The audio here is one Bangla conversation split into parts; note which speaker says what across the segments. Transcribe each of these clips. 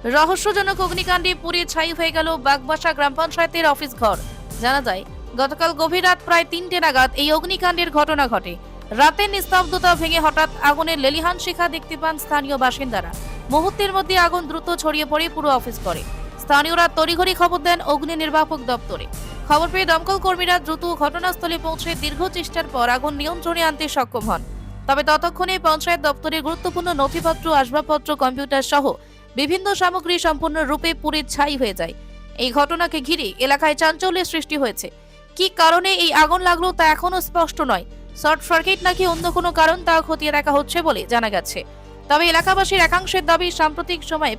Speaker 1: রহস্যজনক অগ্নিকাণ্ডে পুড়ে ছাই হয়ে গেল বাগবাসা গ্রাম পঞ্চায়েতের অফিস ঘর। জানা যায়, গতকাল গভীর রাত প্রায় ৩টে নাগাদ এই অগ্নিকাণ্ডের ঘটনা ঘটে। রাতের নিস্তব্ধতা ভেঙে হঠাৎ আগুনের লেলিহান শিখা দেখতে পান স্থানীয় বাসিন্দারা। মুহূর্তের মধ্যে আগুন দ্রুত ছড়িয়ে পড়ে পুরো অফিস ঘরে। স্থানীয়রা তড়িঘড়ি খবর দেন অগ্নি নির্বাপক দপ্তরে। খবর পেয়ে দমকল কর্মীরা দ্রুত ঘটনাস্থলে পৌঁছে দীর্ঘ চেষ্টার পর আগুন নিয়ন্ত্রণে আনতে সক্ষম হন। তবে ততক্ষণে পঞ্চায়েত দপ্তরের গুরুত্বপূর্ণ নথিপত্র, আসবাবপত্র, কম্পিউটার সহ বিভিন্ন সামগ্রী সম্পূর্ণরূপে পুড়ে ছাই হয়ে যায়। এই ঘটনাকে ঘিরে এলাকায় চাঞ্চল্যের সৃষ্টি হয়েছে। কি কারণে এই আগুন লাগলো তা এখনো স্পষ্ট নয়। শর্ট সার্কিট নাকি অন্য কোনো কারণ তা খতিয়ে দেখা হচ্ছে বলে জানা গেছে। তবে এলাকাবাসীর একাংশের দাবি, সাম্প্রতিক সময়ে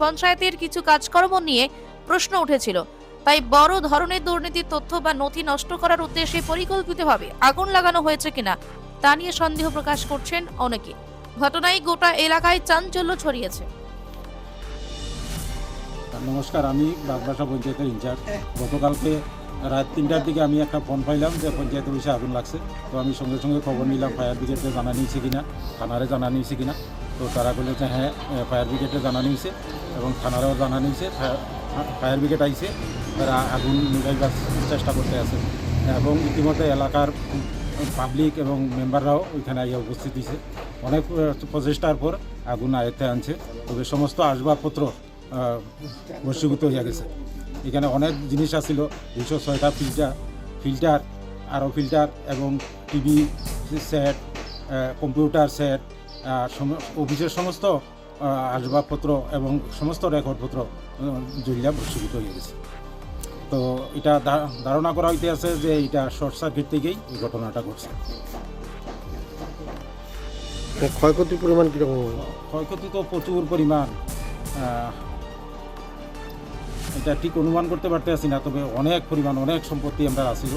Speaker 1: পঞ্চায়েতের কিছু কাজকর্ম নিয়ে প্রশ্ন উঠেছিল, তাই বড় ধরনের দুর্নীতির তথ্য বা নথি নষ্ট করার উদ্দেশ্যে পরিকল্পিতভাবে আগুন লাগানো হয়েছে কিনা তা নিয়ে সন্দেহ প্রকাশ করছেন অনেকে। ঘটনায় গোটা এলাকায় চাঞ্চল্য ছড়িয়েছে।
Speaker 2: নমস্কার, আমি বাগবাসা পঞ্চায়েতের ইনচার্জ। গতকালকে রাত ৩টার দিকে আমি একটা ফোন পাইলাম যে পঞ্চায়েত অফিসে আগুন লাগছে। তো আমি সঙ্গে সঙ্গে খবর নিলাম ফায়ার ব্রিগেডে জানা নিয়েছে কিনা, থানারে জানা নিয়েছে কিনা। তো তারা বলে যে হ্যাঁ, ফায়ার ব্রিগেডে জানা নিয়েছে এবং থানারেও জানা নিয়েছে। ফায়ার ব্রিগেড আইছে, তারা আগুন নিভাইবার চেষ্টা করতে আছে এবং ইতিমধ্যে এলাকার পাবলিক এবং মেম্বাররাও ওইখানে আইয়া উপস্থিত হয়েছে। অনেক প্রচেষ্টার পর আগুন আয়ত্তে আনছে। তবে সমস্ত আসবাবপত্র বশীভূত হয়ে গেছে। এখানে অনেক জিনিস আছিল, 206টা ফিল্টার আরও ফিল্টার এবং টিভি সেট, কম্পিউটার সেট, অফিসের সমস্ত আসবাবপত্র এবং সমস্ত রেকর্ডপত্র জ্বলিয়া বশীভূত হয়ে গেছে। তো এটা ধারণা করা হইতে আছে যে এটা শর্ট সার্কিট থেকেই এই ঘটনাটা ঘটছে।
Speaker 3: ক্ষয়ক্ষতির পরিমাণ কীরকম?
Speaker 2: ক্ষয়ক্ষতি তো প্রচুর পরিমাণ, এটা ঠিক অনুমান করতে পারতেছি না। তবে অনেক পরিমাণ, অনেক সম্পত্তি আমরা আসিল।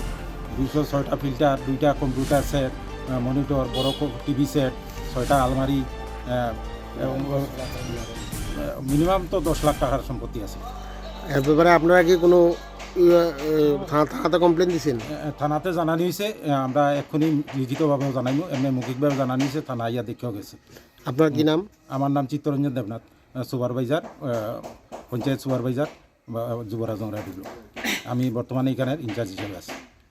Speaker 2: 206টা ফিল্টার, 2টা কম্পিউটার সেট, মনিটর, বড় টিভি সেট, 6টা আলমারি এবং মিনিমাম তো 10 লাখ টাকার সম্পত্তি আছে।
Speaker 3: এর ব্যাপারে আপনারা কি কোনো থানাতে কমপ্লেন দিয়েছেন?
Speaker 2: থানাতে জানানি হয়েছে, আমরা এক্ষুনি লিখিতভাবেও জানাইমু, এমনি মৌখিকভাবে জানানি হয়েছে। থানা ইয়া দেখেও গেছে।
Speaker 3: আপনার কি নাম?
Speaker 2: আমার নাম চিত্তরঞ্জন দেবনাথ, সুপারভাইজার, পঞ্চায়েত সুপারভাইজার বা যুবরাজ। আমি বর্তমানে এখানের ইনচার্জ হিসেবে আছি।